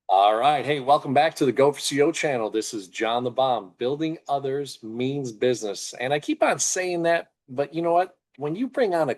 All right. Hey, welcome back to the Go for CO channel. This is John the Bomb. Building others means business. And I keep on saying that, but you know what? When you bring on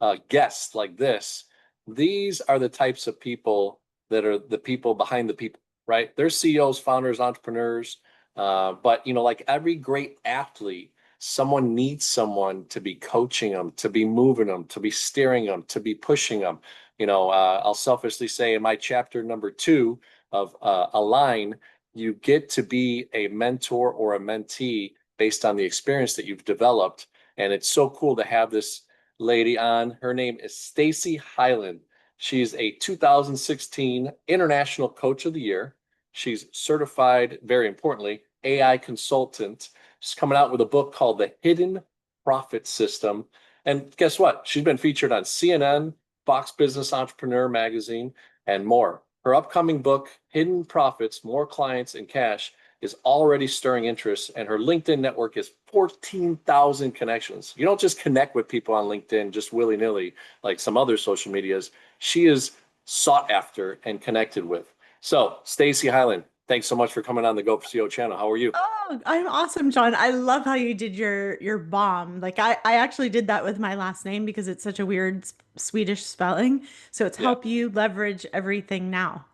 a guest like this, these are the types of people that are the people behind the people, right? They're CEOs, founders, entrepreneurs. But, like every great athlete, someone needs someone to be coaching them, to be moving them, to be steering them, to be pushing them. I'll selfishly say in my chapter number 2 of Align, you get to be a mentor or a mentee based on the experience that you've developed. And it's so cool to have this lady on. Her name is Stacey Hylen. She's a 2016 International Coach of the Year. She's certified, very importantly, AI consultant. She's coming out with a book called The Hidden Profit System. And guess what? She's been featured on CNN, Fox Business Entrepreneur magazine, and more. Her upcoming book, Hidden Profits, More Clients and Cash, is already stirring interest, and her LinkedIn network is 14,000 connections. You don't just connect with people on LinkedIn just willy nilly like some other social medias. She is sought after and connected with. So, Stacey Hylen, thanks so much for coming on the Go for CO channel. How are you? Oh, I'm awesome, John. I love how you did your bomb. Like I actually did that with my last name because it's such a weird Swedish spelling. So it's Yeah. help you leverage everything now.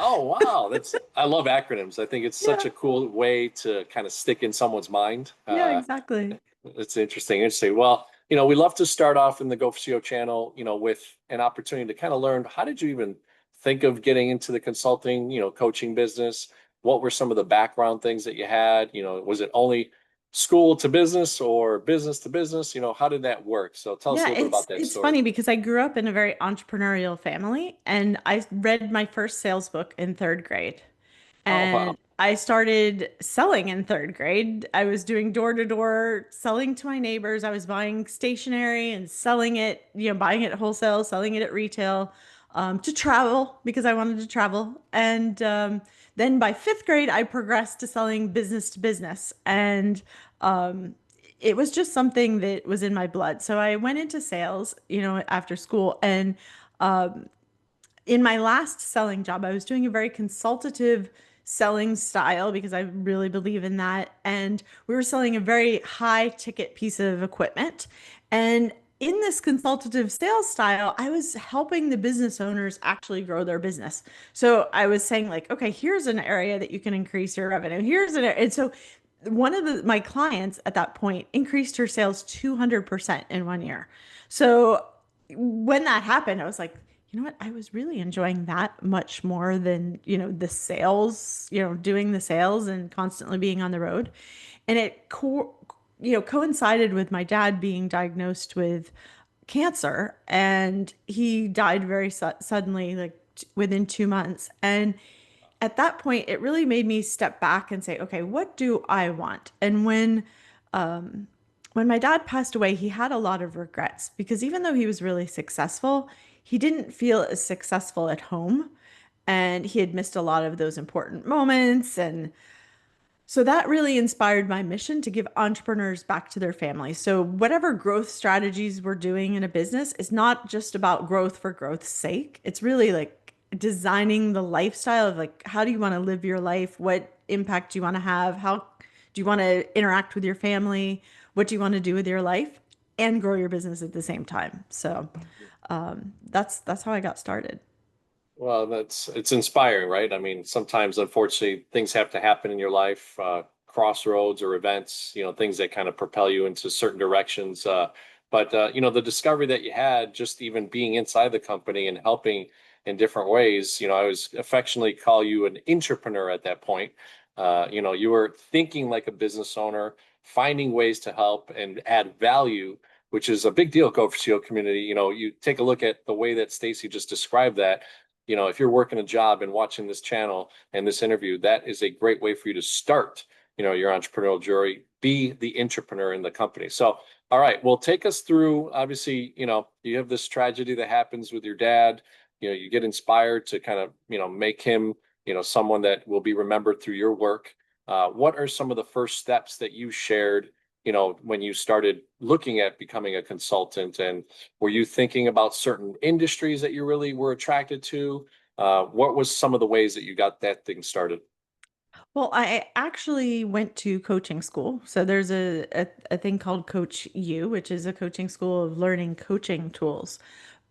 Oh, wow. I love acronyms. I think it's such Yeah, a cool way to kind of stick in someone's mind. yeah, exactly. It's interesting. Interesting. Well, we love to start off in the Go for CO channel, with an opportunity to kind of learn how did you even think of getting into the consulting, coaching business? What were some of the background things that you had? Was it only school to business or business to business? How did that work? So tell us a Yeah, little bit it's about that it's story. funny because I grew up in a very entrepreneurial family and I read my first sales book in third grade. Oh, wow. And I started selling in third grade. I was doing door to door, selling to my neighbors. I was buying stationery and selling it, buying it wholesale, selling it at retail, to travel because I wanted to travel. And then by fifth grade, I progressed to selling business to business. And it was just something that was in my blood. So I went into sales, after school. And in my last selling job, I was doing a very consultative selling style because I really believe in that. And we were selling a very high ticket piece of equipment. And in this consultative sales style, I was helping the business owners actually grow their business. So I was saying, like, okay, here's an area that you can increase your revenue. Here's an area. And so one of my clients at that point increased her sales 200% in 1 year. So when that happened, I was like, you know what? I was really enjoying that much more than, the sales, doing the sales and constantly being on the road. And coincided with my dad being diagnosed with cancer and he died very suddenly, like within 2 months. And at that point, it really made me step back and say, okay, what do I want? And when my dad passed away, he had a lot of regrets because even though he was really successful, he didn't feel as successful at home. And he had missed a lot of those important moments. And so that really inspired my mission to give entrepreneurs back to their families. So, whatever growth strategies we're doing in a business is not just about growth for growth's sake. It's really like designing the lifestyle of like, how do you want to live your life? What impact do you want to have? How do you want to interact with your family? What do you want to do with your life and grow your business at the same time? So, that's how I got started. Well, it's inspiring, right? I mean, sometimes, unfortunately, things have to happen in your life, crossroads or events, things that kind of propel you into certain directions. But the discovery that you had, just even being inside the company and helping in different ways, I was affectionately call you an entrepreneur at that point. You were thinking like a business owner, finding ways to help and add value, which is a big deal. Go for CO community. You take a look at the way that Stacy just described that. If you're working a job and watching this channel and this interview, that is a great way for you to start, your entrepreneurial journey, be the entrepreneur in the company. So, all right, well, take us through, obviously, you have this tragedy that happens with your dad, you get inspired to kind of, make him, someone that will be remembered through your work. What are some of the first steps that you shared, when you started looking at becoming a consultant, and were you thinking about certain industries that you really were attracted to? What was some of the ways that you got that thing started? Well, I actually went to coaching school. So there's a thing called Coach U, which is a coaching school of learning coaching tools.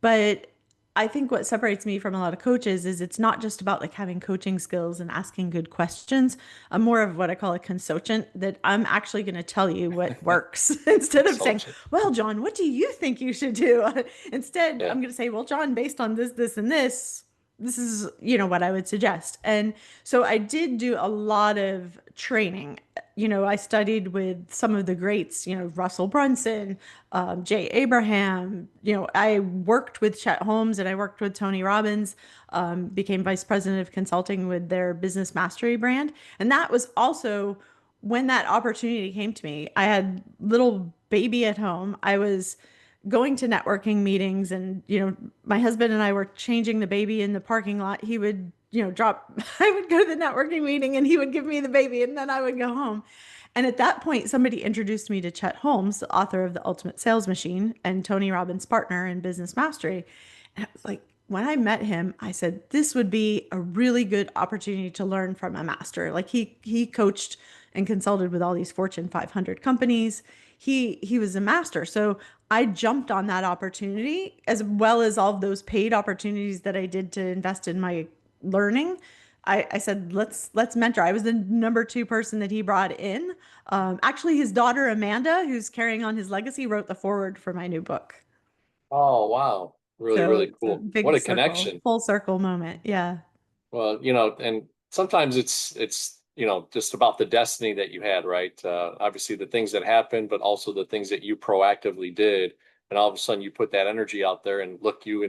But I think what separates me from a lot of coaches is it's not just about like having coaching skills and asking good questions. I'm more of what I call a consultant, that I'm actually going to tell you what works instead of saying, Consultant. well, John, what do you think you should do? Instead, Yeah. I'm going to say, well, John, based on this, and this is, what I would suggest. And so I did do a lot of training. I studied with some of the greats, Russell Brunson, Jay Abraham. I worked with Chet Holmes and I worked with Tony Robbins, became vice president of consulting with their business mastery brand. And that was also when that opportunity came to me. I had little baby at home. I was going to networking meetings, and my husband and I were changing the baby in the parking lot. He would drop I would go to the networking meeting and he would give me the baby and then I would go home. And at that point somebody introduced me to Chet Holmes, the author of The Ultimate Sales Machine and Tony Robbins' partner in business mastery. And I was like, when I met him, I said this would be a really good opportunity to learn from a master. Like he coached and consulted with all these Fortune 500 companies. He was a master. So I jumped on that opportunity, as well as all of those paid opportunities that I did to invest in my learning. I said, let's mentor. I was the number two person that he brought in. Actually, his daughter Amanda, who's carrying on his legacy, wrote the foreword for my new book. Oh, wow. Really, So really it's a cool. What big a circle, connection. full circle moment. Yeah. Well, and sometimes it's just about the destiny that you had, right? Obviously the things that happened, but also the things that you proactively did, and all of a sudden you put that energy out there, and look, you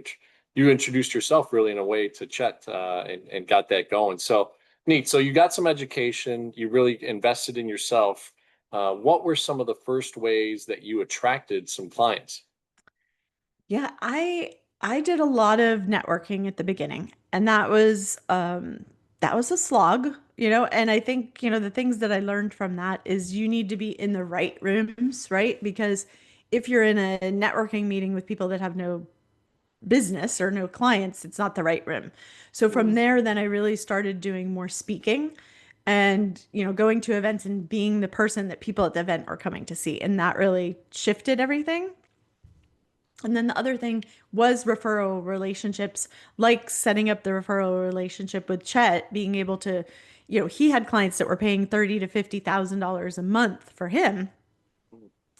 introduced yourself really in a way to Chet, and got that going. So neat. So you got some education, you really invested in yourself. What were some of the first ways that you attracted some clients? Yeah, I did a lot of networking at the beginning, and that was a slog, and I think, the things that I learned from that is you need to be in the right rooms, right? Because if you're in a networking meeting with people that have no business or no clients, it's not the right room. So from Mm. there, then I really started doing more speaking and, going to events and being the person that people at the event were coming to see. And that really shifted everything. And then the other thing was referral relationships, like setting up the referral relationship with Chet, being able to, he had clients that were paying $30 to $50,000 a month for him.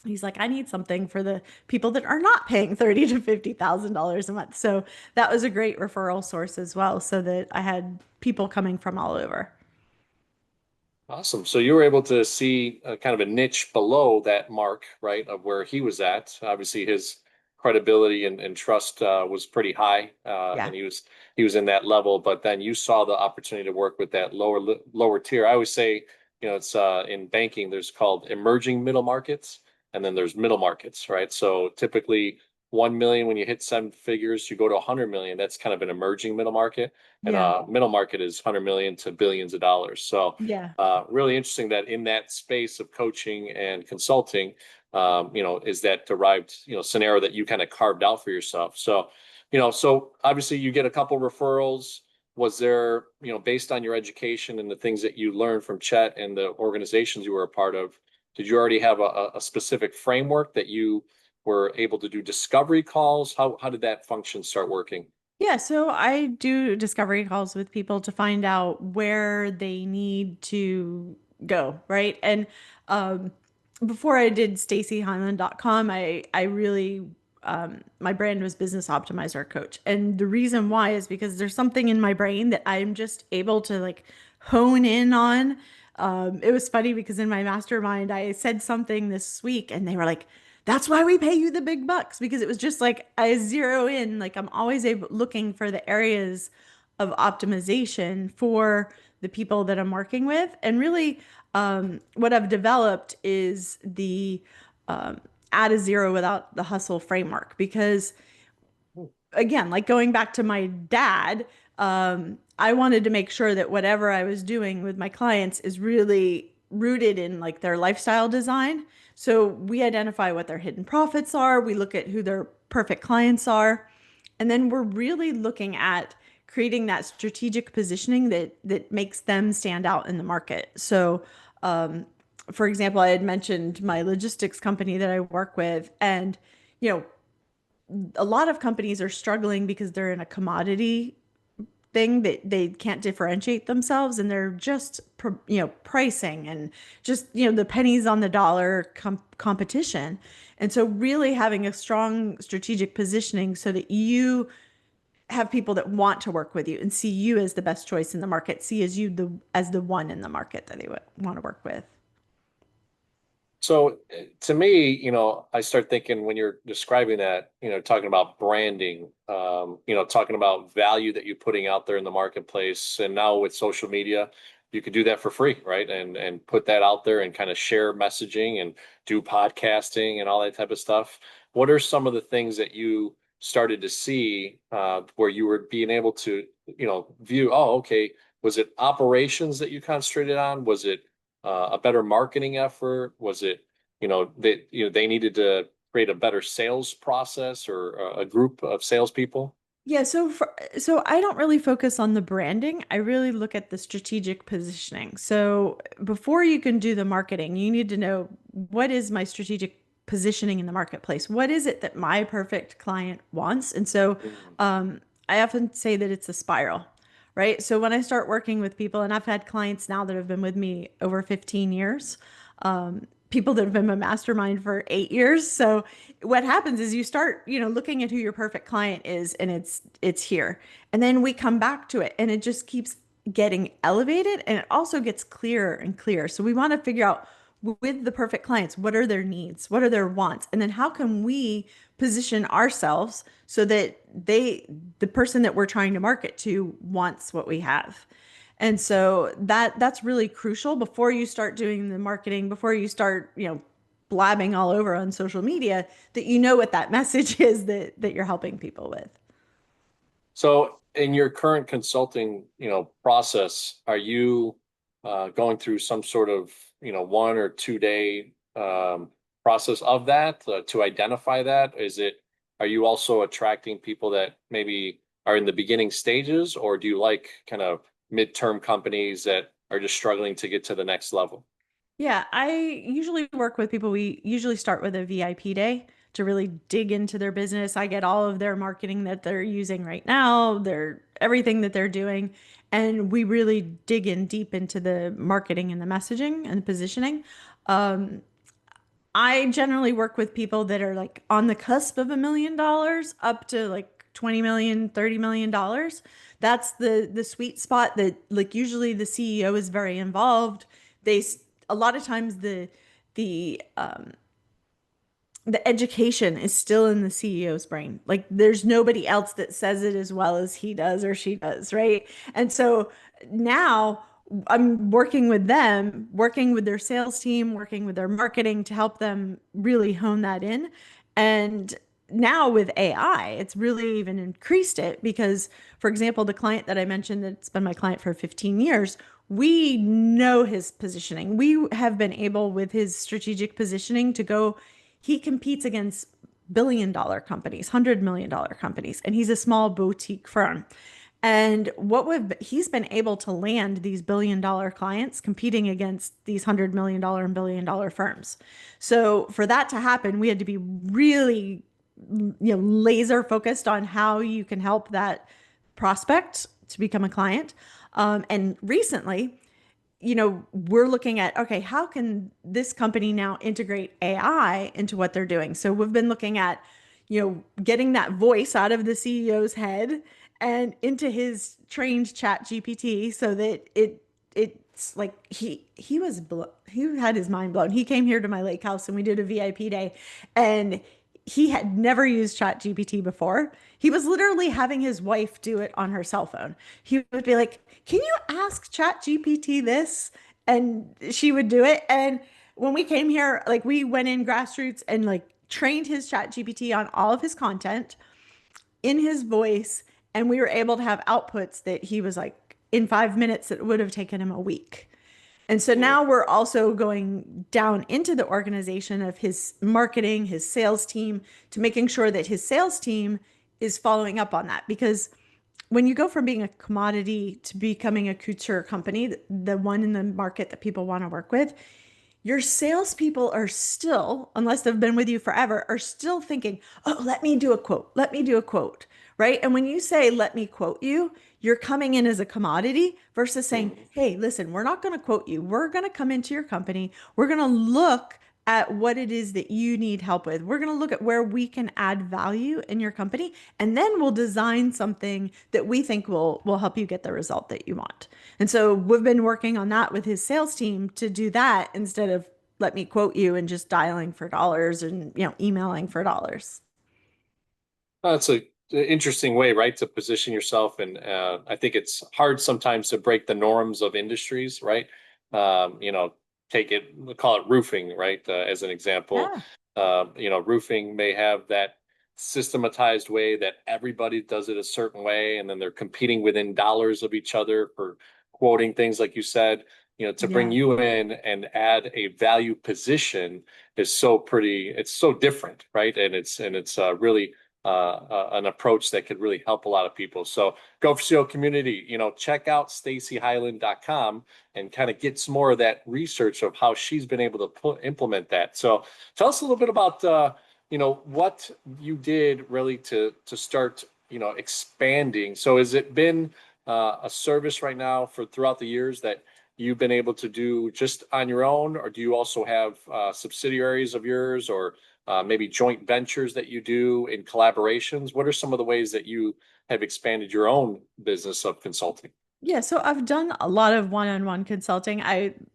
He's like, I need something for the people that are not paying $30 to $50,000 a month. So that was a great referral source as well, so that I had people coming from all over. Awesome. So you were able to see kind of a niche below that mark, right, of where he was at. Obviously, his credibility and trust was pretty high, Yeah. and he was in that level. But then you saw the opportunity to work with that lower tier. I always say, it's in banking. There's called emerging middle markets, and then there's middle markets, right? So typically, 1 million when you hit seven figures, you go to 100 million. That's kind of an emerging middle market, and Yeah. middle market is 100 million to billions of dollars. So Yeah. really interesting that in that space of coaching and consulting, is that derived, scenario that you kind of carved out for yourself. So, so obviously you get a couple referrals. Was there, based on your education and the things that you learned from Chet and the organizations you were a part of, did you already have a specific framework that you were able to do discovery calls? How did that function start working? Yeah, so I do discovery calls with people to find out where they need to go, right? And um, before I did StaceyHylen.com, I really my brand was Business Optimizer Coach. And the reason why is because there's something in my brain that I'm just able to like hone in on. It was funny because in my mastermind, I said something this week and they were like, that's why we pay you the big bucks, because it was just like I zero in, like I'm always looking for the areas of optimization for the people that I'm working with. And really, what I've developed is the add a zero without the hustle framework. Because again, like going back to my dad, I wanted to make sure that whatever I was doing with my clients is really rooted in like their lifestyle design. So we identify what their hidden profits are, we look at who their perfect clients are, and then we're really looking at creating that strategic positioning that makes them stand out in the market. So, for example, I had mentioned my logistics company that I work with, and you know, a lot of companies are struggling because they're in a commodity thing that they can't differentiate themselves, and they're just pricing and just the pennies on the dollar competition. And so really having a strong strategic positioning so that you have people that want to work with you and see you as the best choice in the market, see as you as the one in the market that they would want to work with. So to me, I start thinking when you're describing that, talking about branding, talking about value that you're putting out there in the marketplace. And now with social media, you could do that for free, right? And put that out there and kind of share messaging and do podcasting and all that type of stuff. What are some of the things that you started to see where you were being able to, view, oh, okay, was it operations that you concentrated on? Was it a better marketing effort? Was it, they needed to create a better sales process or a group of salespeople? Yeah, so I don't really focus on the branding. I really look at the strategic positioning. So before you can do the marketing, you need to know, what is my strategic positioning in the marketplace? What is it that my perfect client wants? And so Mm. I often say that it's a spiral, right? So when I start working with people, and I've had clients now that have been with me over 15 years, people that have been my mastermind for 8 years. So what happens is you start, looking at who your perfect client is, and it's here. And then we come back to it, and it just keeps getting elevated, and it also gets clearer and clearer. So we want to figure out, with the perfect clients, what are their needs? What are their wants? And then how can we position ourselves so that the person that we're trying to market to wants what we have? And so that's really crucial before you start doing the marketing, before you start, blabbing all over on social media, that you know what that message is that you're helping people with. So in your current consulting, process, are you going through some sort of, 1 or 2 day process of that to identify that? Are you also attracting people that maybe are in the beginning stages, or do you like kind of midterm companies that are just struggling to get to the next level? Yeah, I usually work with people. We usually start with a VIP day to really dig into their business. I get all of their marketing that they're using right now, their everything that they're doing, and we really dig in deep into the marketing and the messaging and the positioning. Um, I generally work with people that are like on the cusp of $1 million up to like 20 million, $30 million. That's the sweet spot that, like, usually the CEO is very involved. A lot of times the education is still in the CEO's brain. Like, there's nobody else that says it as well as he does or she does, right? And so now I'm working with them, working with their sales team, working with their marketing to help them really hone that in. And now with AI, it's really even increased it because, for example, the client that I mentioned that's been my client for 15 years, we know his positioning. We have been able, with his strategic positioning, to go, he competes against billion-dollar companies, $100 million companies, and he's a small boutique firm. And he's been able to land these billion-dollar clients competing against these $100 million and billion-dollar firms. So for that to happen, we had to be really, laser focused on how you can help that prospect to become a client. And recently, we're looking at, okay, how can this company now integrate AI into what they're doing? So we've been looking at, getting that voice out of the CEO's head and into his trained chat GPT so that it's like he had his mind blown. He came here to my lake house and we did a VIP day, and he had never used chat GPT before. He was literally having his wife do it on her cell phone. He would be like, can you ask chat GPT this? And she would do it. And when we came here, like, we went in grassroots and like trained his chat GPT on all of his content in his voice. And we were able to have outputs that he was like, in 5 minutes, that would have taken him a week. And so Mm. now we're also going down into the organization of his marketing, his sales team, to making sure that his sales team is following up on that. Because when you go from being a commodity to becoming a couture company, the one in the market that people want to work with, your salespeople are still, unless they've been with you forever, are still thinking, oh, let me do a quote. Let me do a quote. Right. And when you say, let me quote you, you're coming in as a commodity versus saying, Mhm. hey, listen, we're not going to quote you. We're going to come into your company. We're going to look at what it is that you need help with. We're going to look at where we can add value in your company, and then we'll design something that we think will help you get the result that you want. And so we've been working on that with his sales team to do that instead of let me quote you and just dialing for dollars and emailing for dollars. That's a interesting way, right, to position yourself. And I think it's hard sometimes to break the norms of industries, right? You know, take it, we'll call it roofing, right, as an example. Yeah. You know, roofing may have that systematized way that everybody does it a certain way, and then they're competing within dollars of each other for quoting things like you said. You know, to bring Yeah. you in and add a value position is it's so different, right? And it's really an approach that could really help a lot of people. So Go for CEO community, you know, check out staceyhylen.com and kind of get some more of that research of how she's been able to implement that. So tell us a little bit about, you know, what you did really to start, you know, expanding. So has it been a service right now for throughout the years that you've been able to do just on your own, or do you also have subsidiaries of yours, or maybe joint ventures that you do in collaborations? What are some of the ways that you have expanded your own business of consulting? Yeah, so I've done a lot of one-on-one consulting.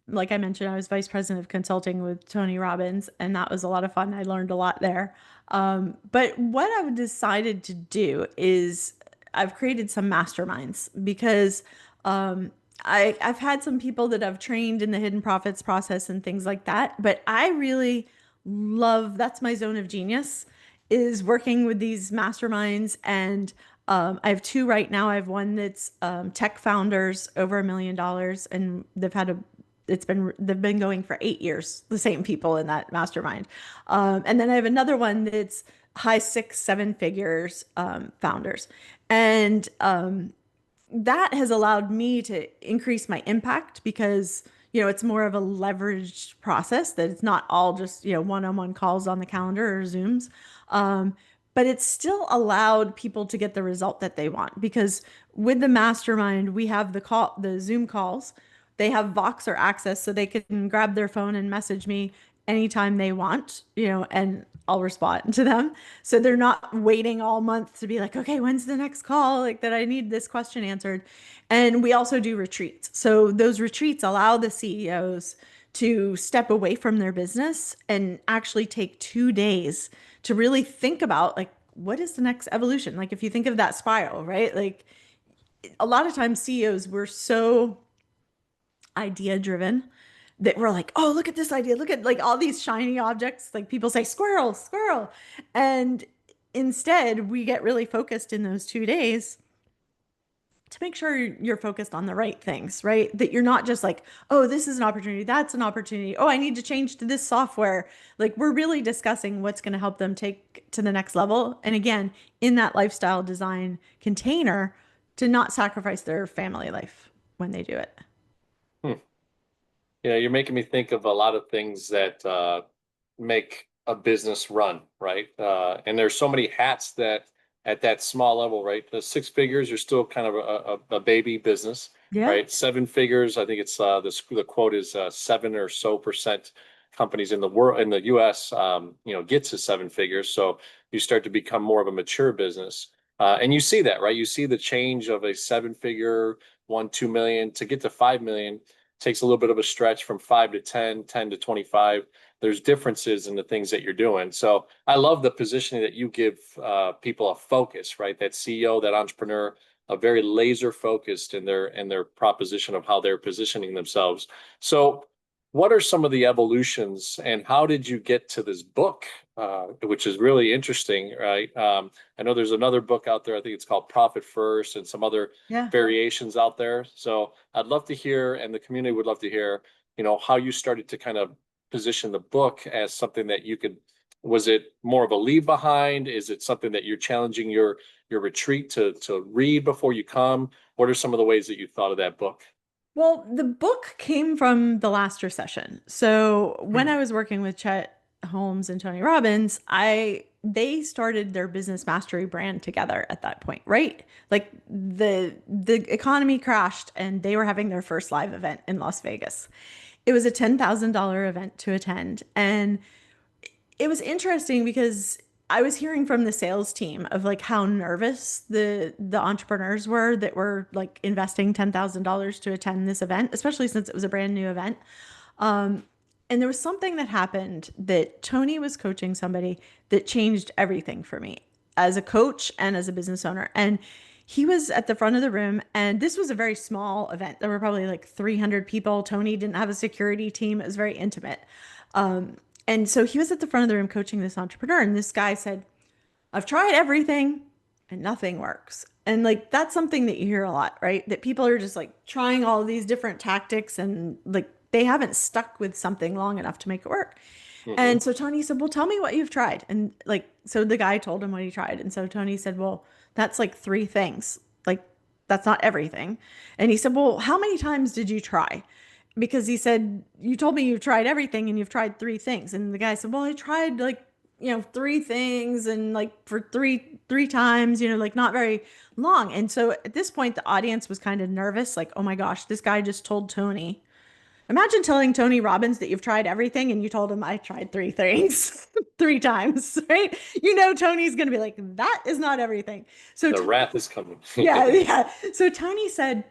Like I mentioned, I was vice president of consulting with Tony Robbins, and that was a lot of fun. I learned a lot there. But what I've decided to do is I've created some masterminds because um, I've had some people that I've trained in the hidden profits process and things like that. But I really love, that's my zone of genius, is working with these masterminds. And I have two right now. I have one that's tech founders over $1 million, and they've been going for 8 years, the same people in that mastermind. And then I have another one that's high six, seven figures founders. And that has allowed me to increase my impact because it's more of a leveraged process, that it's not all just one-on-one calls on the calendar or Zooms. um, but it's still allowed people to get the result that they want, because with the mastermind we have the Zoom calls. They have Voxer access, so they can grab their phone and message me anytime they want, and I'll respond to them. So they're not waiting all month to be like, okay, when's the next call? Like, that I need this question answered. And we also do retreats. So those retreats allow the CEOs to step away from their business and actually take 2 days to really think about, like, what is the next evolution? Like, if you think of that spiral, right? Like, a lot of times CEOs were so idea driven that we're like, oh, look at this idea, look at like all these shiny objects, like people say squirrel, squirrel. And instead we get really focused in those 2 days to make sure you're focused on the right things, right? That you're not just like, oh, this is an opportunity, that's an opportunity, oh, I need to change to this software. Like, we're really discussing what's going to help them take to the next level, and again, in that lifestyle design container, to not sacrifice their family life when they do it. Hmm. Yeah, you're making me think of a lot of things that make a business run, right? And there's so many hats that at that small level, right? The six figures are still kind of a baby business, Yeah. right? Seven figures, I think it's the quote is 7% or so companies in the world, in the US, you know, get to seven figures. So you start to become more of a mature business. And you see that, right? You see the change of a seven figure, 2 million to get to 5 million takes a little bit of a stretch from 5 to 10, 10 to 25. There's differences in the things that you're doing. So I love the positioning that you give people a focus, right? That CEO, that entrepreneur, a very laser focused in their proposition of how they're positioning themselves. So what are some of the evolutions, and how did you get to this book, which is really interesting, right? I know there's another book out there. I think it's called Profit First, and some other Yeah. variations out there. So I'd love to hear, and the community would love to hear, you know, how you started to kind of position the book as something that you could Was it more of a leave behind? Is it something that you're challenging your retreat to read before you come? What are some of the ways that you thought of that book? Well, the book came from the last recession. So when I was working with Chet Holmes and Tony Robbins, I they started their business mastery brand together at that point, right? Like the economy crashed and they were having their first live event in Las Vegas. It was a $10,000 event to attend, and it was interesting because I was hearing from the sales team of like how nervous the entrepreneurs were that were like investing $10,000 to attend this event, especially since it was a brand new event. Um, and there was something that happened that Tony was coaching somebody that changed everything for me as a coach and as a business owner. And he was at the front of the room, and this was a very small event. There were probably like 300 people. Tony didn't have a security team. It was very intimate. Um, and so he was at the front of the room coaching this entrepreneur, and this guy said, I've tried everything and nothing works. And like that's something that you hear a lot, right? That people are just like trying all these different tactics and like they haven't stuck with something long enough to make it work. Hmm. And so Tony said, well, tell me what you've tried. And like, so the guy told him what he tried. And so Tony said, well, that's like three things. Like, that's not everything. And he said, well, how many times did you try? Because he said, you told me you've tried everything and you've tried three things. And the guy said, well, I tried like, three things and like for three times, like not very long. And so at this point, the audience was kind of nervous, like, oh my gosh, this guy just told Tony. Imagine telling Tony Robbins that you've tried everything and you told him I tried three things three times, right? Tony's going to be like, that is not everything. So, The wrath is coming. yeah, yeah. So Tony said,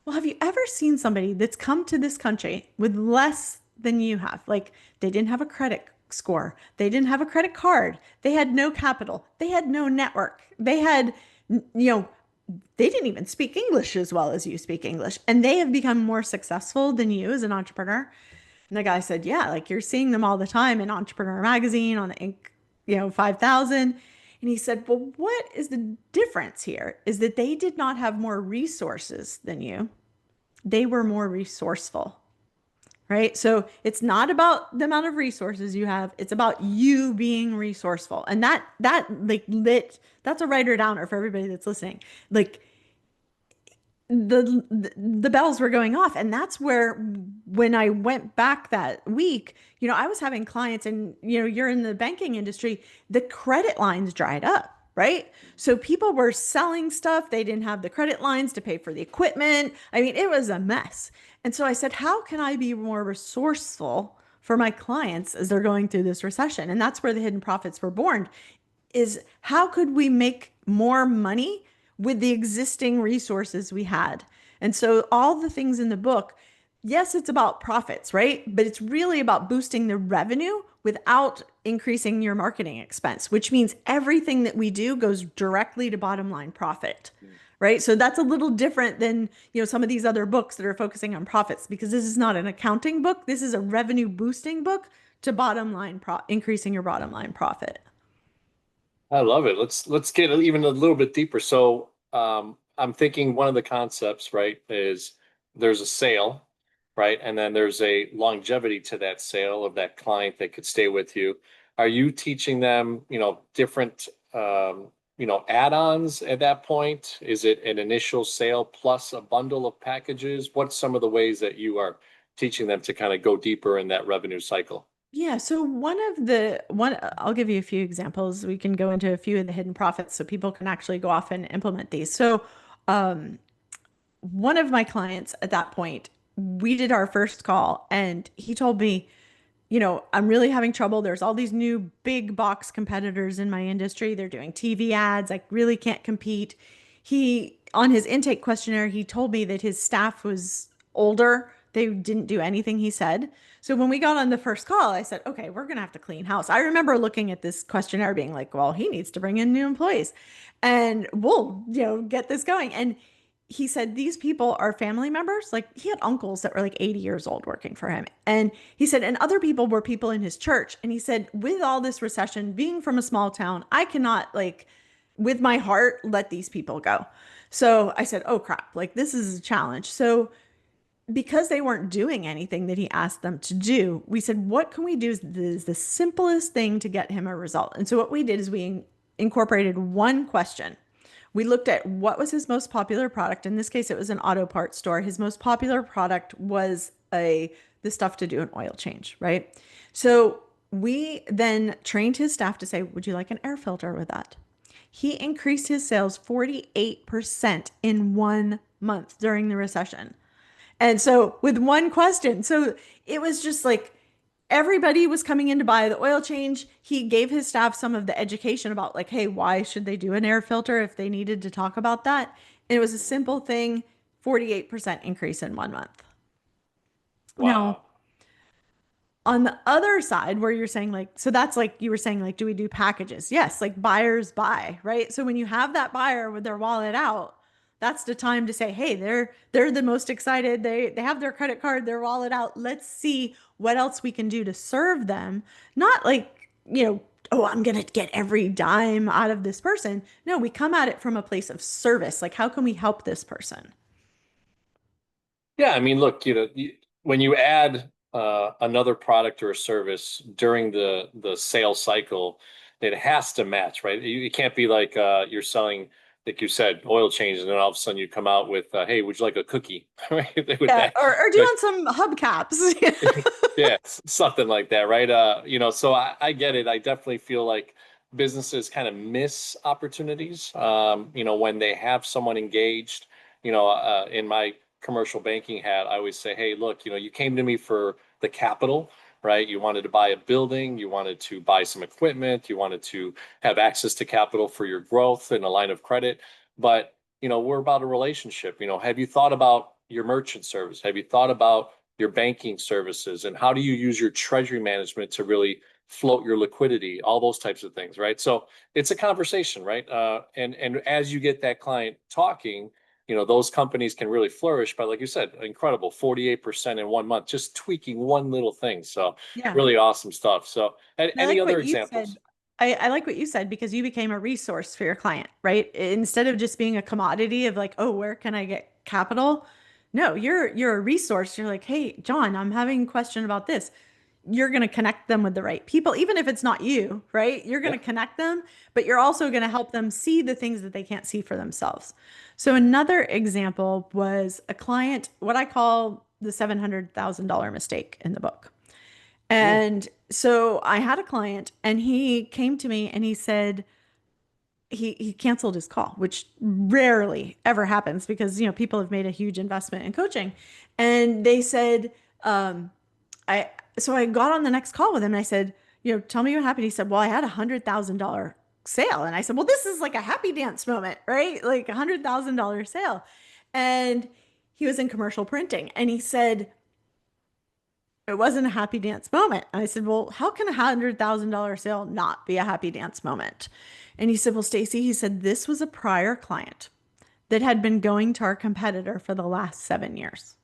well, have you ever seen somebody that's come to this country with less than you have? Like they didn't have a credit score, they didn't have a credit card, they had no capital, they had no network, they had, they didn't even speak English as well as you speak English, and they have become more successful than you as an entrepreneur. And the guy said, yeah, like you're seeing them all the time in Entrepreneur Magazine, on the Inc., 5,000. And he said, well, what is the difference here is that they did not have more resources than you. They were more resourceful, right? So it's not about the amount of resources you have. It's about you being resourceful. And that like that's a writer downer for everybody that's listening. Like the bells were going off, and that's where when I went back that week, I was having clients, and you're in the banking industry, the credit lines dried up, right? So people were selling stuff, they didn't have the credit lines to pay for the equipment. I mean, it was a mess. And so I said, how can I be more resourceful for my clients as they're going through this recession? And that's where the hidden profits were born, is how could we make more money with the existing resources we had? And so all the things in the book, yes, it's about profits, right? But it's really about boosting the revenue without increasing your marketing expense, which means everything that we do goes directly to bottom line profit. Right. So that's a little different than, some of these other books that are focusing on profits, because this is not an accounting book. This is a revenue boosting book to bottom line increasing your bottom line profit. I love it. Let's get even a little bit deeper. So, I'm thinking one of the concepts, right, is there's a sale, right, and then there's a longevity to that sale of that client that could stay with you. Are you teaching them, different, add-ons at that point? Is it an initial sale plus a bundle of packages? What's some of the ways that you are teaching them to kind of go deeper in that revenue cycle? Yeah, so one I'll give you a few examples. We can go into a few of the hidden profits so people can actually go off and implement these. So, um, one of my clients at that point, we did our first call and he told me, I'm really having trouble. There's all these new big box competitors in my industry. They're doing TV ads. I really can't compete. On his intake questionnaire, he told me that his staff was older. They didn't do anything he said. So when we got on the first call, I said, okay, we're going to have to clean house. I remember looking at this questionnaire being like, well, he needs to bring in new employees and we'll, get this going. And he said these people are family members. Like he had uncles that were like 80 years old working for him. And he said, and other people were people in his church. And he said, with all this recession, being from a small town, I cannot like with my heart let these people go. So I said, oh crap, like this is a challenge. So because they weren't doing anything that he asked them to do, we said, what can we do is the simplest thing to get him a result? And so what we did is we incorporated one question. We looked at what was his most popular product. In this case, it was an auto parts store. His most popular product was the stuff to do an oil change, right? So we then trained his staff to say, would you like an air filter with that? He increased his sales 48% in 1 month during the recession. And so with one question, so it was just like everybody was coming in to buy the oil change. He gave his staff some of the education about like, hey, why should they do an air filter if they needed to talk about that? And it was a simple thing, 48% increase in 1 month. Now, Wow. on the other side where you're saying like, so that's like you were saying like, do we do packages? Yes, like buyers buy, right? So when you have that buyer with their wallet out, that's the time to say, hey, they're the most excited. They have their credit card, their wallet out. Let's see what else we can do to serve them. Not like, oh, I'm gonna get every dime out of this person. No, we come at it from a place of service. Like, how can we help this person? Yeah, I mean, look, when you add another product or a service during the sales cycle, it has to match, right? It can't be like you're selling, like you said, oil change, and then all of a sudden you come out with, "Hey, would you like a cookie?" Right? With Yeah, that, or but doing some hubcaps. yeah, something like that, right? So I get it. I definitely feel like businesses kind of miss opportunities, when they have someone engaged. In my commercial banking hat, I always say, hey, look, you came to me for the capital, right? You wanted to buy a building, you wanted to buy some equipment, you wanted to have access to capital for your growth and a line of credit. But, we're about a relationship. Have you thought about your merchant service? Have you thought about your banking services, and how do you use your treasury management to really float your liquidity, all those types of things, right? So it's a conversation, right? And as you get that client talking, those companies can really flourish. But like you said, incredible, 48% in 1 month, just tweaking one little thing. So Yeah. really awesome stuff. So I any like other what you said. examples? I like what you said because you became a resource for your client, right? Instead of just being a commodity of like, oh, where can I get capital? No, you're a resource. You're like, hey, John, I'm having a question about this. You're going to connect them with the right people, even if it's not you, right? You're going Yeah. to connect them, but you're also going to help them see the things that they can't see for themselves. So another example was a client, what I call the $700,000 mistake in the book. Mm. And so I had a client and he came to me and he said he canceled his call, which rarely ever happens because people have made a huge investment in coaching. And they said, I so I got on the next call with him and I said, tell me what happened. He said, well, I had $100,000 sale. And I said, well, this is like a happy dance moment, right? Like $100,000 sale. And he was in commercial printing and he said, it wasn't a happy dance moment. And I said, well, how can $100,000 sale not be a happy dance moment? And he said, well, Stacey, he said, this was a prior client that had been going to our competitor for the last 7 years.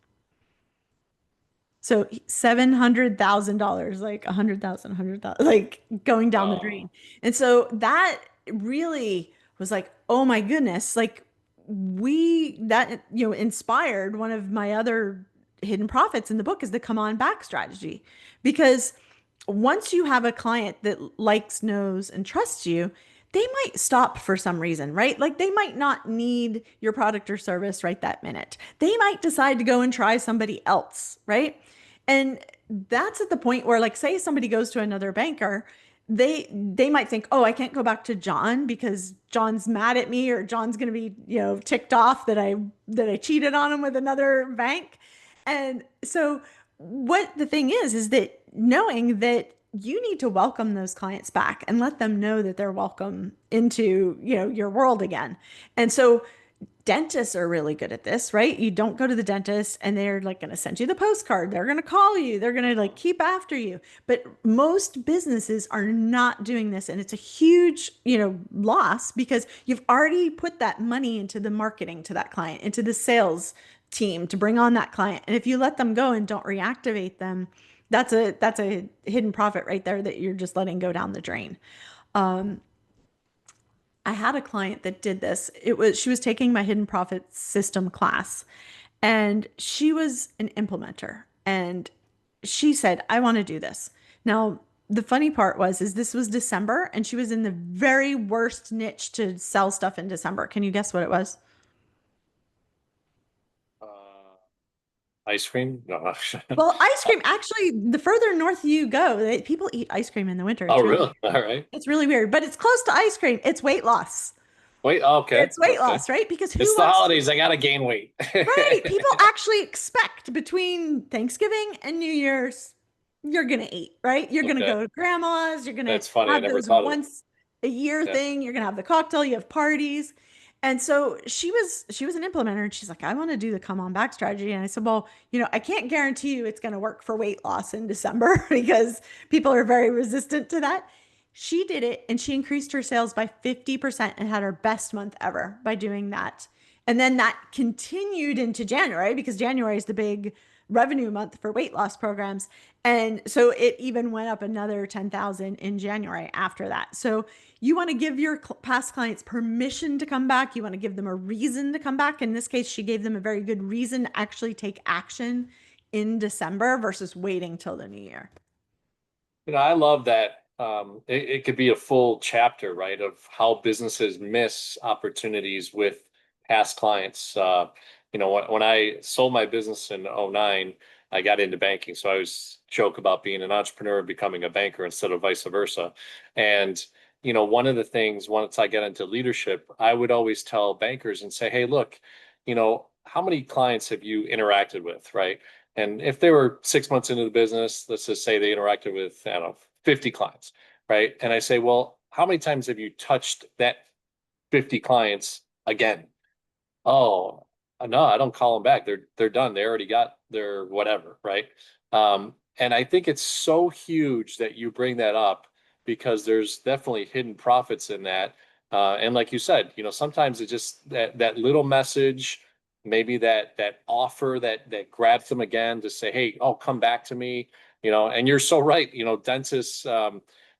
So $700,000, like 100,000, 100,000, like going down the drain. Wow. And so that really was like, oh my goodness, like that inspired one of my other hidden profits in the book is the come on back strategy. Because once you have a client that likes, knows, and trusts you, they might stop for some reason, right? Like they might not need your product or service right that minute. They might decide to go and try somebody else, right? And that's at the point where, like, say somebody goes to another banker, they might think, oh, I can't go back to John because John's mad at me or John's going to be, ticked off that I cheated on him with another bank. And so what the thing is that knowing that you need to welcome those clients back and let them know that they're welcome into, your world again. And so dentists are really good at this, right? You don't go to the dentist and they're like going to send you the postcard. They're going to call you. They're going to like keep after you. But most businesses are not doing this. And it's a huge, loss because you've already put that money into the marketing to that client, into the sales team to bring on that client. And if you let them go and don't reactivate them, that's a hidden profit right there that you're just letting go down the drain. Um, I had a client that did this. She was taking my hidden profit system class. And she was an implementer. And she said, I want to do this. Now, the funny part was, is this was December and she was in the very worst niche to sell stuff in December. Can you guess what it was? Uh, ice cream? No. Well, ice cream, actually, the further north you go, people eat ice cream in the winter. Oh, really? All right. It's really weird, but it's close to ice cream. It's weight loss. Wait. Okay. It's weight Okay. loss, right? Because who It's the wants to? holidays. I gotta gain weight. Right. People actually expect between Thanksgiving and New Year's, you're going to eat, right? You're going to Okay. go to grandma's, you're going to That's funny. I have never those thought of it. once a year Yeah. thing, you're going to have the cocktail, you have parties. And so she was an implementer and she's like, I want to do the come on back strategy. And I said, well, I can't guarantee you it's going to work for weight loss in December because people are very resistant to that. She did it and she increased her sales by 50% and had her best month ever by doing that. And then that continued into January because January is the big revenue month for weight loss programs. And so it even went up another 10,000 in January after that. So you want to give your past clients permission to come back. You want to give them a reason to come back. In this case, she gave them a very good reason to actually take action in December versus waiting till the new year. I love that. It could be a full chapter, right, of how businesses miss opportunities with past clients. When I sold my business in '09, I got into banking. So I always joke about being an entrepreneur and becoming a banker instead of vice versa. And, one of the things, once I get into leadership, I would always tell bankers and say, hey, look, how many clients have you interacted with, right? And if they were 6 months into the business, let's just say they interacted with, I don't know, 50 clients, right? And I say, well, how many times have you touched that 50 clients again? Oh, no, I don't call them back. They're done. They already got their whatever, right? And I think it's so huge that you bring that up because there's definitely hidden profits in that. And like you said, sometimes it's just that little message, maybe that offer that grabs them again to say, hey, oh, come back to me. And you're so right. Dentists,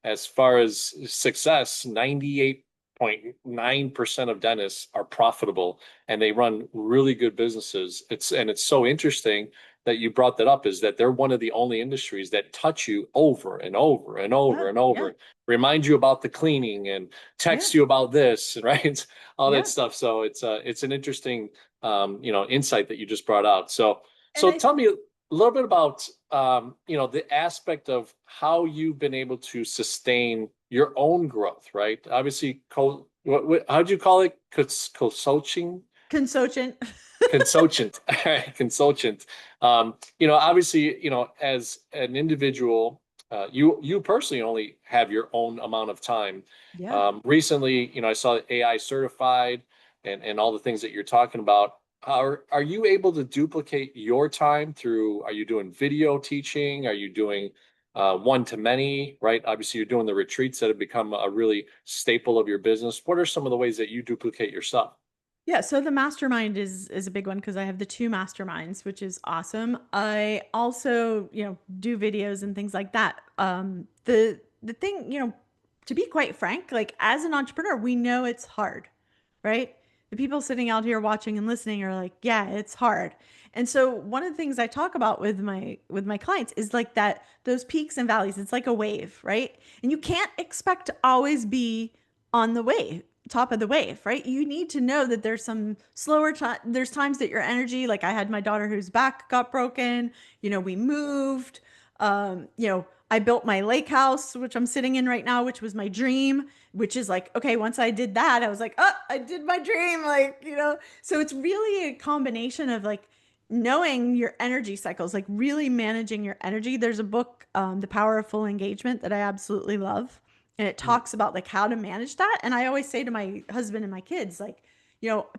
as far as success, 98.9% of dentists are profitable and they run really good businesses. It's so interesting that you brought that up is that they're one of the only industries that touch you over and over and Yeah, over and yeah, over, remind you about the cleaning and yeah. text you about this, right? All that Yeah. stuff. So it's an interesting insight that you just brought out. So And so I tell me a little bit about the aspect of how you've been able to sustain your own growth, right? Obviously, how'd you call it? Consulting, consultant. consultant, all right, consultant. Obviously, as an individual, you personally only have your own amount of time. Yeah. Recently, I saw AI certified and all the things that you're talking about. Are you able to duplicate your time through? Are you doing video teaching? Are you doing one to many? Right. Obviously, you're doing the retreats that have become a really staple of your business. What are some of the ways that you duplicate your stuff? Yeah, so the mastermind is a big one because I have the two masterminds, which is awesome. I also, do videos and things like that. The thing, to be quite frank, like as an entrepreneur, we know it's hard, right? The people sitting out here watching and listening are like, yeah, it's hard. And so one of the things I talk about with my clients is like that those peaks and valleys. It's like a wave, right? And you can't expect to always be on the wave top of the wave, right? You need to know that there's some slower time. There's times that your energy, like I had my daughter whose back got broken, we moved, I built my lake house, which I'm sitting in right now, which was my dream, which is like, okay, once I did that, I was like, oh, I did my dream. Like, so it's really a combination of like knowing your energy cycles, like really managing your energy. There's a book, The Power of Full Engagement, that I absolutely love, and it talks about like how to manage that. And I always say to my husband and my kids, like,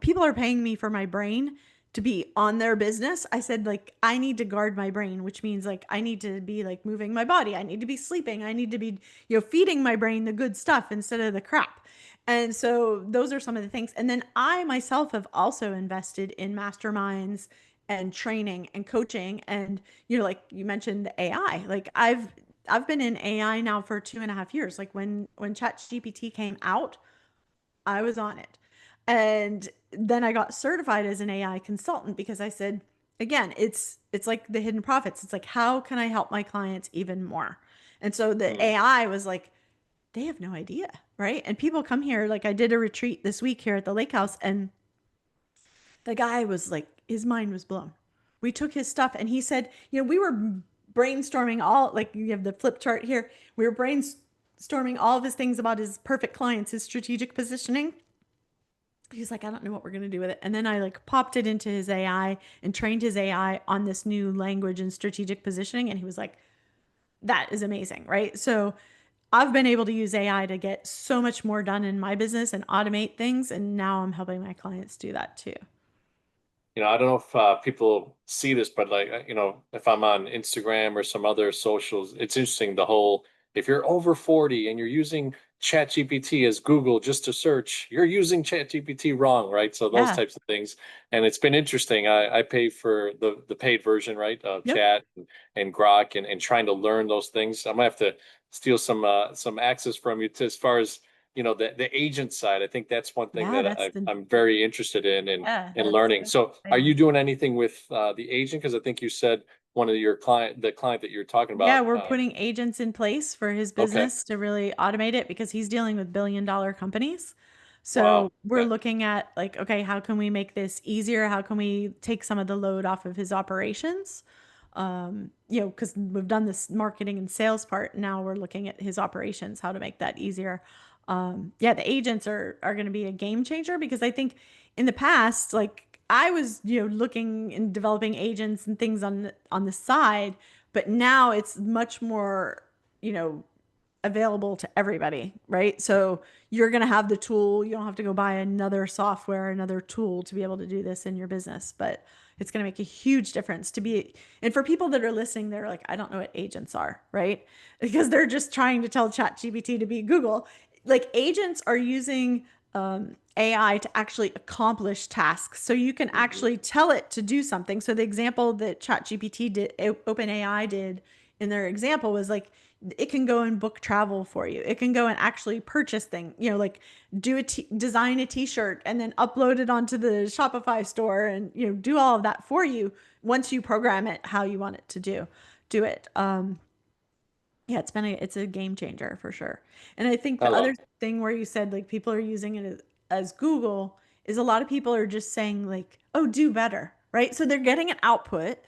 people are paying me for my brain to be on their business. I said, like, I need to guard my brain, which means like I need to be like moving my body. I need to be sleeping. I need to be, feeding my brain the good stuff instead of the crap. And so those are some of the things. And then I myself have also invested in masterminds and training and coaching. And, like you mentioned the AI, like I've been in AI now for 2.5 years. Like when ChatGPT came out, I was on it. And then I got certified as an AI consultant because I said, again, it's like the hidden profits. It's like, how can I help my clients even more? And so the Mm. AI was like, they have no idea, right? And people come here, like I did a retreat this week here at the lake house, and the guy was like, his mind was blown. We took his stuff and he said, we were brainstorming all, like you have the flip chart here. We were brainstorming all of his things about his perfect clients, his strategic positioning. He's like, I don't know what we're going to do with it. And then I like popped it into his AI and trained his AI on this new language and strategic positioning. And he was like, that is amazing. Right. So I've been able to use AI to get so much more done in my business and automate things. And now I'm helping my clients do that too. I don't know if people see this, but like, if I'm on Instagram or some other socials, it's interesting. If you're over 40 and you're using ChatGPT as Google just to search, you're using ChatGPT wrong, right? So those Yeah. types of things. And it's been interesting. I pay for the paid version, right? Yep. Chat and Grok and trying to learn those things. I might have to steal some access from you to as far as the agent side. I think that's one thing Yeah. that That's the, I'm very interested in yeah. and learning. That's So, are you exciting. doing anything with the agent? Because I think you said one of the client that you're talking Yeah, about. we're putting agents in place for his Okay, business to really automate it because he's dealing with billion-dollar companies. wow, So we're okay, looking at like, okay, how can we make this easier? How can we take some of the load off of his operations? Because we've done this marketing and sales part. Now we're looking at his operations, how to make that easier. Yeah, the agents are going to be a game changer because I think in the past, like I was, looking and developing agents and things on the side, but now it's much more, you know, available to everybody, right? So you're going to have the tool. You don't have to go buy another software, another tool to be able to do this in your business, but it's going to make a huge difference to be. And for people that are listening, they're like, I don't know what agents are, right? Because they're just trying to tell ChatGPT to be Google. Like agents are using AI to actually accomplish tasks. So you can hmm actually tell it to do something. So the example that ChatGPT did, OpenAI did in their example was like, it can go and book travel for you. It can go and actually purchase things, like design a t-shirt and then upload it onto the Shopify store and, do all of that for you once you program it how you want it to do it. Yeah, it's a game changer for sure. And I think I the love. other thing where you said like people are using it as Google is a lot of people are just saying like, oh, do better, right? So they're getting an output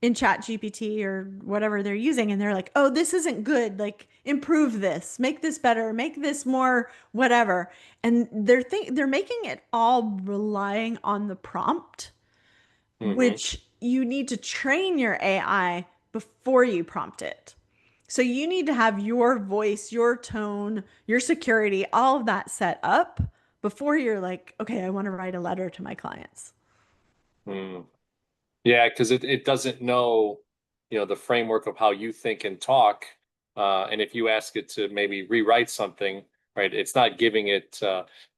in Chat GPT or whatever they're using, and they're like, oh, this isn't good. Like, improve this, make this better, make this more whatever. And they're making it all relying on the prompt, hmm which you need to train your AI before you prompt it. So you need to have your voice, your tone, your security, all of that set up before you're like, okay, I want to write a letter to my clients. Mm. Yeah, because it doesn't know, the framework of how you think and talk. And if you ask it to maybe rewrite something, right, it's not giving it,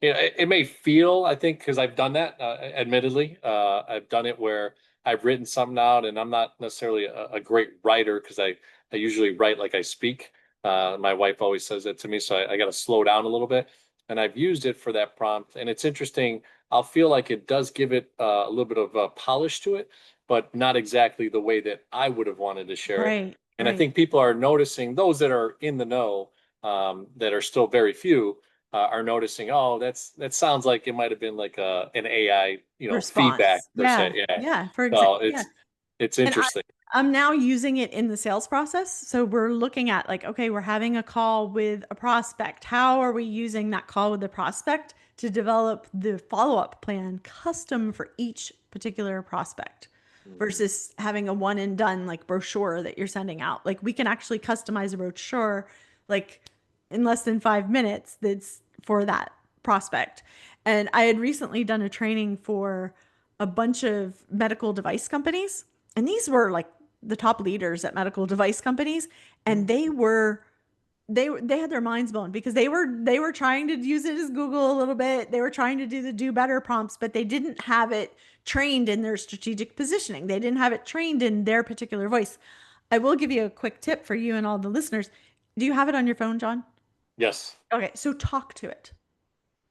it may feel, I think, because I've done that, admittedly. I've done it where I've written something out and I'm not necessarily a great writer because I usually write like I speak. My wife always says that to me, so I got to slow down a little bit. And I've used it for that prompt. And it's interesting. I'll feel like it does give it a little bit of a polish to it, but not exactly the way that I would have wanted to share it. Right, And I right. think people are noticing, those that are in the know, that are still very few, are noticing, oh, that sounds like it might have been like an AI, feedback Response. per Yeah. se. Yeah. Yeah. For So example, yeah. it's And interesting. I'm now using it in the sales process. So we're looking at like, okay, we're having a call with a prospect. How are we using that call with the prospect to develop the follow-up plan custom for each particular prospect Mhm. versus having a one and done like brochure that you're sending out? Like we can actually customize a brochure like in less than 5 minutes that's for that prospect. And I had recently done a training for a bunch of medical device companies, and these were like the top leaders at medical device companies, and they had their minds blown because they were trying to use it as Google a little bit. They were trying to do the do better prompts, but they didn't have it trained in their strategic positioning. They didn't have it trained in their particular voice. I will give you a quick tip for you and all the listeners. Do you have it on your phone, John? Yes. Okay, so talk to it.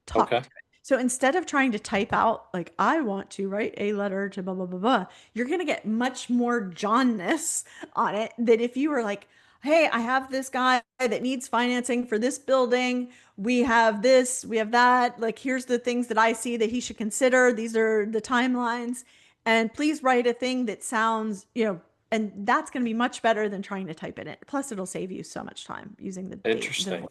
Talk Okay. to it. So instead of trying to type out, like, I want to write a letter to blah, blah, blah, blah, you're going to get much more Johnness on it than if you were like, hey, I have this guy that needs financing for this building. We have this, we have that. Like, here's the things that I see that he should consider. These are the timelines. And please write a thing that sounds, and that's going to be much better than trying to type it in. Plus, it'll save you so much time using the Interesting. voice.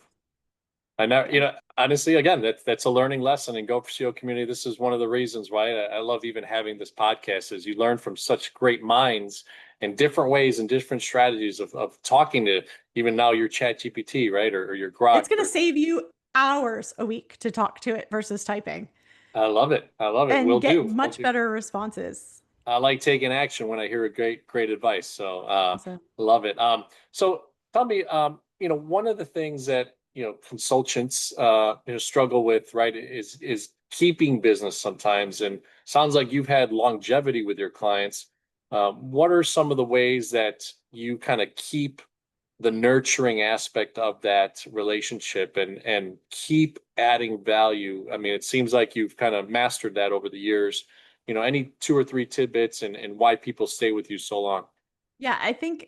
I know, Yeah. honestly, again, that's a learning lesson in Go for CO community. This is one of the reasons why I love even having this podcast is you learn from such great minds and different ways and different strategies of talking to even now your chat GPT, right? Or your It's Grok. going to save you hours a week to talk to it versus typing I love it. I love it. Will and get do. Will much do. better responses. I like taking action when I hear a great advice. So So love it. So tell me, one of the things that consultants struggle with, right, is keeping business sometimes. And sounds like you've had longevity with your clients. What are some of the ways that you kind of keep the nurturing aspect of that relationship and keep adding value? I mean, it seems like you've kind of mastered that over the years. Any two or three tidbits and why people stay with you so long? yeah, I think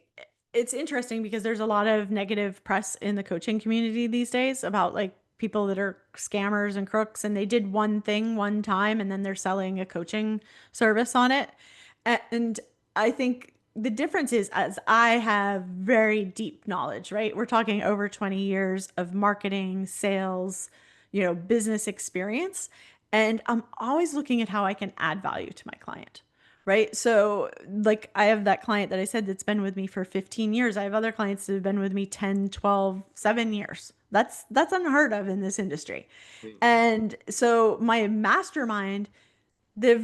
it's interesting because there's a lot of negative press in the coaching community these days about like people that are scammers and crooks and they did one thing one time and then they're selling a coaching service on it. And I think the difference is as I have very deep knowledge, right? We're talking over 20 years of marketing, sales, business experience, and I'm always looking at how I can add value to my client. Right. So, like, I have that client that I said that's been with me for 15 years. I have other clients that have been with me 10, 12, 7 years. That's unheard of in this industry. Mhm. And so my mastermind, the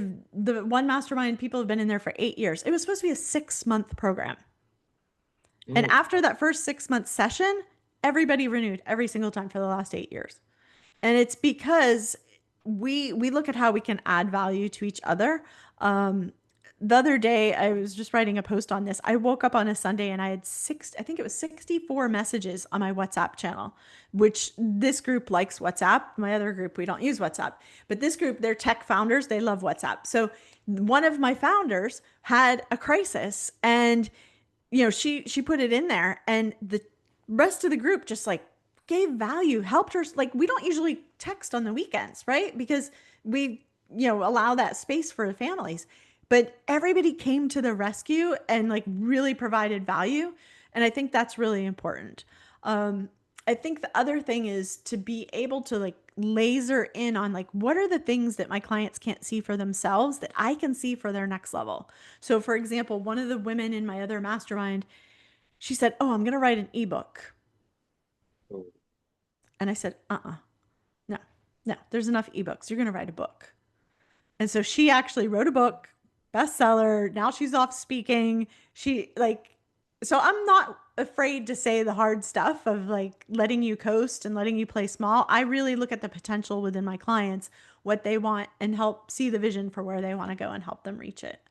one mastermind, people have been in there for 8 years. It was supposed to be a 6 month program. And Mm. after that first 6 month session, everybody renewed every single time for the last 8 years. And it's because we look at how we can add value to each other. The other day I was just writing a post on this. I woke up on a Sunday and I had I think it was 64 messages on my WhatsApp channel, which this group likes WhatsApp. My other group, we don't use WhatsApp. But this group, they're tech founders, they love WhatsApp. So one of my founders had a crisis and she put it in there and the rest of the group just like gave value, helped her. Like, we don't usually text on the weekends, right? Because we allow that space for the families, but everybody came to the rescue and like really provided value, and I think that's really important. um I think the other thing is to be able to like laser in on like what are the things that my clients can't see for themselves that I can see for their next level. So for example, one of the women in my other mastermind, she said, "Oh, I'm going to write an ebook." And I said, no, no, there's enough ebooks. You're going to write a book. And so she actually wrote a book, bestseller. Now she's off speaking. She like, so I'm not afraid to say the hard stuff of like letting you coast and letting you play small. I really look at the potential within my clients, what they want, and help see the vision for where they want to go and help them reach it.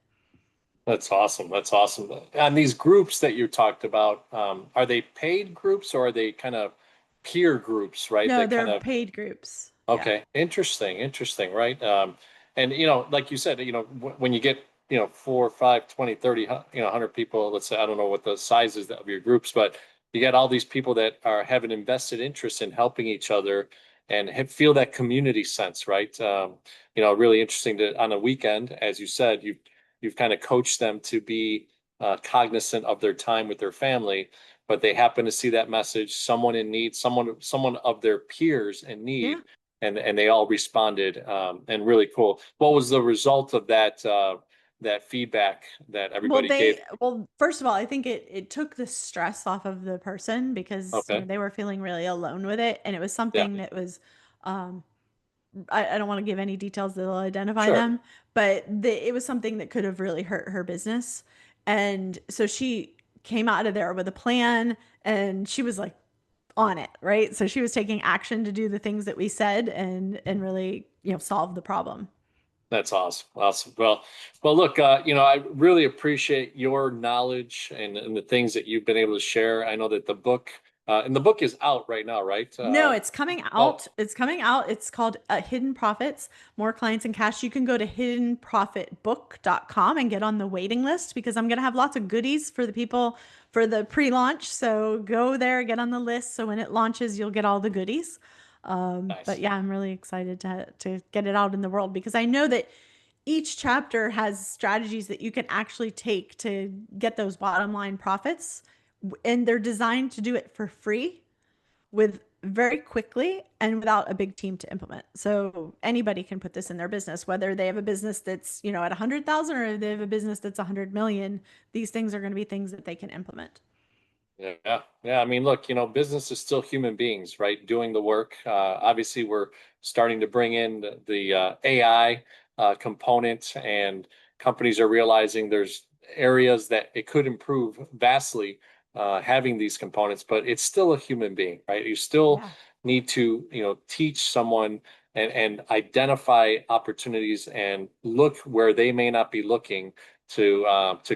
That's awesome. That's awesome. And these groups that you talked about, are they paid groups or are they kind of peer groups, right? No, That kind they're of, paid groups. Yeah. okay, interesting, right? And like you said, when you get, 4, 5, 20, 30, 100 people, let's say, I don't know what the size is of your groups, but you get all these people that have an invested interest in helping each other and feel that community sense, right? Really interesting to on a weekend, as you said, you've kind of coached them to be cognizant of their time with their family, but they happen to see that message, someone in need, someone of their peers in Yeah. need, and they all responded, and really cool. What was the result of that feedback that Well, everybody gave? first of all, I think it took the stress off of the person because, Okay, they were feeling really alone with it. And it was yeah, something that was, um, I don't want to give any details that'll identify sure, them, but it was something that could have really hurt her business. And so she came out of there with a plan and she was like on it, right? So she was taking action to do the things that we said and really, solve the problem. that's awesome, awesome. Well, look, I really appreciate your knowledge and the things that you've been able to share. I know that the book And the book is out right now, right? No, it's coming Oh, out. It's coming out. It's called Hidden Profits, More Clients and Cash. You can go to hiddenprofitbook.com and get on the waiting list because I'm going to have lots of goodies for the people for the pre-launch. So go there, get on the list. So when it launches, you'll get all the goodies. But nice. yeah, I'm really excited to get it out in the world because I know that each chapter has strategies that you can actually take to get those bottom line profits, and they're designed to do it for free with very quickly and without a big team to implement. So anybody can put this in their business, whether they have a business that's, at 100,000 or they have a business that's 100 million. These things are going to be things that they can implement. Yeah, yeah. I mean, look, business is still human beings, right? Doing the work. Obviously, we're starting to bring in the AI component, and companies are realizing there's areas that it could improve vastly having these components, but it's still a human being, right? You still Yeah. need to, teach someone and identify opportunities and look where they may not be looking to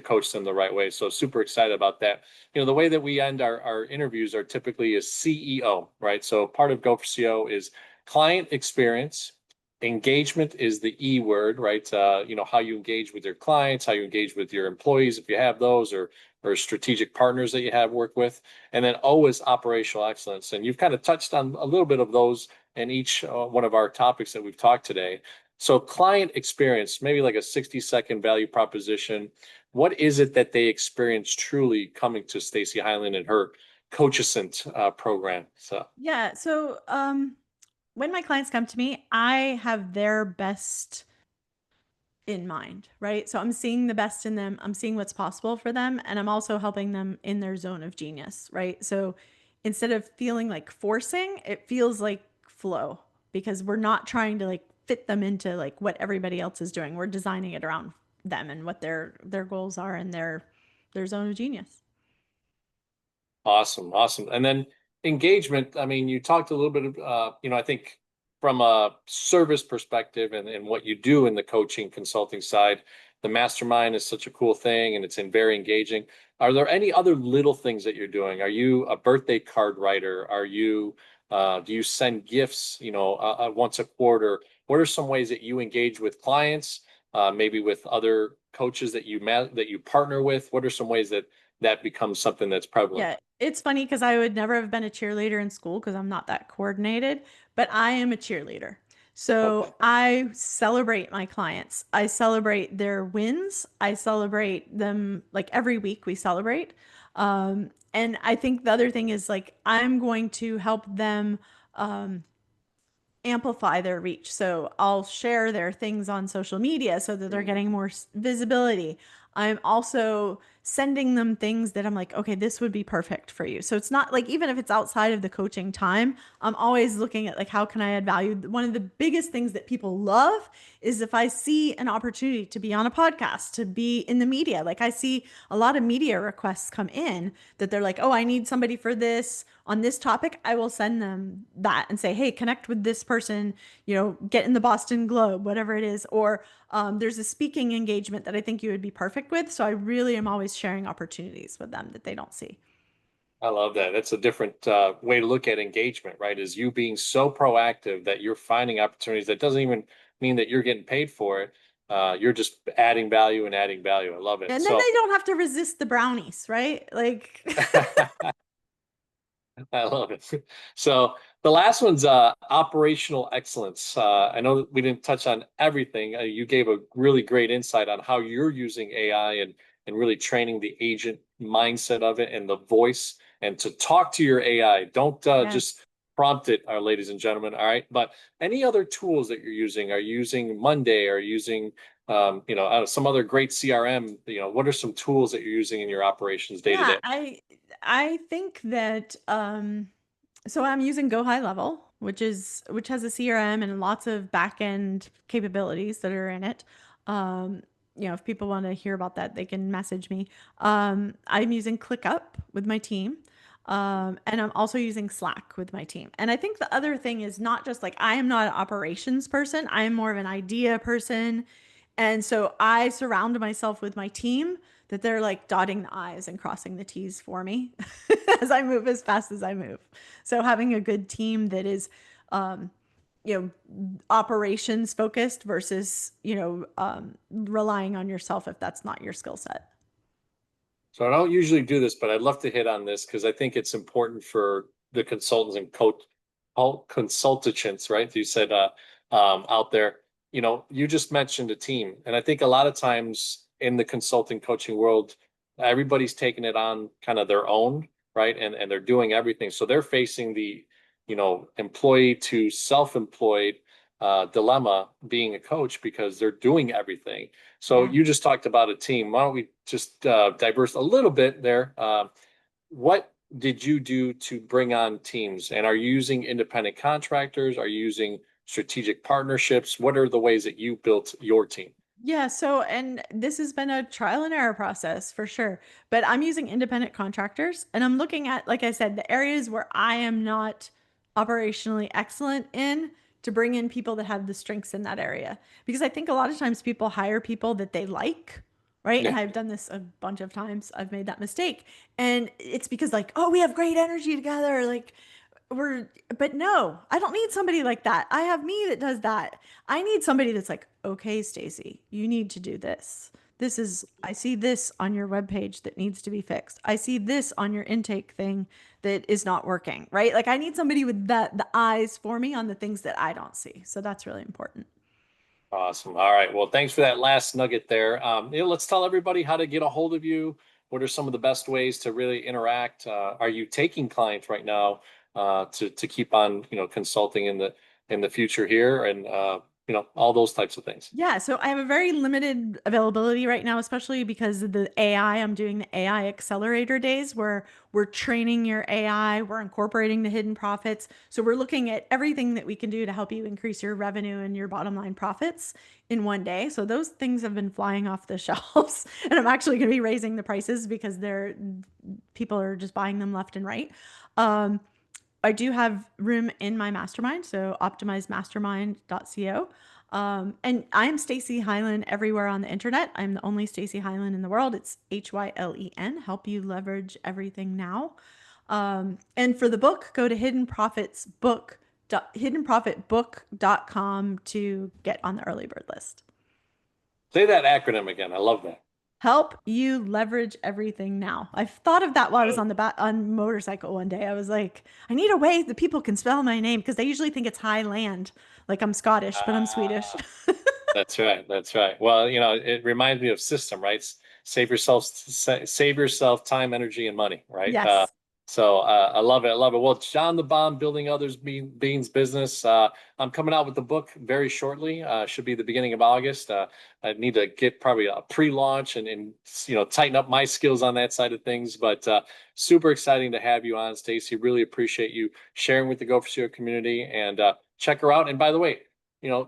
coach them the right way. So super excited about that. The way that we end our interviews are typically as CEO, right? So part of Go for CEO is client experience. Engagement is the E word, right? How you engage with your clients, how you engage with your employees, if you have those, or strategic partners that you have work with. And then O is operational excellence. And you've kind of touched on a little bit of those in each one of our topics that we've talked today. So client experience, maybe like a 60-second value proposition. What is it that they experience truly coming to Stacey Hylen and her Coachescent program? So Yeah. So when my clients come to me, I have their best in mind, right? So I'm seeing the best in them, I'm seeing what's possible for them, and I'm also helping them in their zone of genius, right? So instead of feeling like forcing, it feels like flow because we're not trying to like fit them into like what everybody else is doing. We're designing it around them and what their goals are and their zone of genius. awesome, awesome. And then engagement. I mean, you talked a little bit of, I think from a service perspective and what you do in the coaching consulting side, the mastermind is such a cool thing and it's in very engaging. Are there any other little things that you're doing? Are you a birthday card writer? Do you send gifts, once a quarter? What are some ways that you engage with clients, maybe with other coaches that you partner with? What are some ways that becomes something that's prevalent? Yeah, it's funny because I would never have been a cheerleader in school because I'm not that coordinated, but I am a cheerleader. Okay. So I celebrate my clients. I celebrate their wins. I celebrate them like every week we celebrate. And I think the other thing is like I'm going to help them um, amplify their reach. So I'll share their things on social media so that they're Mm. getting more visibility. I'm also sending them things that I'm like, okay, this would be perfect for you. So it's not like even if it's outside of the coaching time, I'm always looking at like how can I add value. One of the biggest things that people love is if I see an opportunity to be on a podcast, to be in the media. Like I see a lot of media requests come in that they're like, "Oh, I need somebody for this on this topic." I will send them that and say, "Hey, connect with this person, get in the Boston Globe, whatever it is." Or there's a speaking engagement that I think you would be perfect with. So I really am always sharing opportunities with them that they don't see. I love that. That's a different way to look at engagement, right? Is you being so proactive that you're finding opportunities that doesn't even mean that you're getting paid for it. You're just adding value and adding value. I love it. And then So they don't have to resist the brownies, right? Like, I love it. So the last one's operational excellence. I know that we didn't touch on everything. You gave a really great insight on how you're using AI and really training the agent mindset of it and the voice and to talk to your AI. Don't yes. just prompt it, ladies and gentlemen. All right. But any other tools that you're using? Are you using Monday? Are you using some other great CRM? What are some tools that you're using in your operations day to Yeah, day? I think that so I'm using Go High Level, which has a CRM and lots of back end capabilities that are in it. If people want to hear about that, they can message me. I'm using ClickUp with my team. And I'm also using Slack with my team. And I think the other thing is not just like I am not an operations person, I am more of an idea person And so I surround myself with my team that they're like dotting the I's and crossing the T's for me as I move as fast as I move. So having a good team that is, um, operations focused versus, relying on yourself if that's not your skill set. So I don't usually do this, but I'd love to hit on this because I think it's important for the consultants and coach all consultants, right? You said out there, you just mentioned a team. And I think a lot of times in the consulting coaching world, everybody's taking it on kind of their own, right? And they're doing everything. So they're facing the, employee to self-employed dilemma being a coach because they're doing everything. So Yeah. you just talked about a team. Why don't we just diverse a little bit there? What did you do to bring on teams? And are you using independent contractors? Are you using strategic partnerships? What are the ways that you built your team? Yeah, so and this has been a trial and error process for sure. But I'm using independent contractors and I'm looking at, like I said, the areas where I am not operationally excellent in to bring in people that have the strengths in that area. Because I think a lot of times people hire people that they like, right? And Yeah. I've done this a bunch of times. I've made that mistake. And it's because like, oh, we have great energy together. Like but no, I don't need somebody like that. I have me that does that. I need somebody that's like, okay, Stacey, you need to do this. I see this on your webpage that needs to be fixed. I see this on your intake thing that is not working, right? Like I need somebody with the eyes for me on the things that I don't see. So that's really important. Awesome. All right. Well, thanks for that last nugget there. Let's tell everybody how to get a hold of you. What are some of the best ways to really interact? Are you taking clients right now to keep on consulting in the future here, and all those types of things? Yeah, so I have a very limited availability right now, especially because of the AI. I'm doing the AI accelerator days where we're training your AI, we're incorporating the hidden profits. So we're looking at everything that we can do to help you increase your revenue and your bottom line profits in one day. So those things have been flying off the shelves, and I'm actually going to be raising the prices because people are just buying them left and right. Um, I do have room in my mastermind, so optimizemastermind.co. And I'm Stacey Hylen everywhere on the internet. I'm the only Stacey Hylen in the world. It's Hylen, help you leverage everything now. And for the book, go to hiddenprofitbook.com to get on the early bird list. Say that acronym again. I love that. Help you leverage everything now. I thought of that while I was on motorcycle one day. I was like, I need a way that people can spell my name because they usually think it's Highland, like I'm Scottish, but I'm Swedish. Ah, that's right. That's right. Well, it reminds me of system, right? Save yourself time, energy, and money, right? Yes. So I love it. I love it. Well, John the Bomb, Building Others Beans Business. I'm coming out with the book very shortly. Should be the beginning of August. I need to get probably a pre-launch and tighten up my skills on that side of things. But super exciting to have you on, Stacey. Really appreciate you sharing with the Go for CEO community, and check her out. And by the way,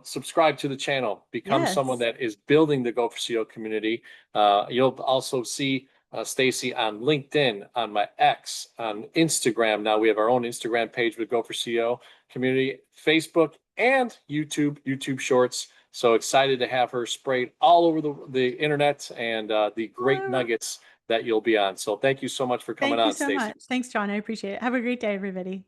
subscribe to the channel, become someone Yes. that is building the Go for CEO community. You'll also see Stacey on LinkedIn, on my X, on Instagram. Now we have our own Instagram page with Go for CEO community, Facebook, and YouTube Shorts. So excited to have her sprayed all over the internet, and the great Woo. nuggets that you'll be on. So thank you so much for coming Thank you on, so Stacey. much. Thanks, John. I appreciate it. Have a great day, everybody.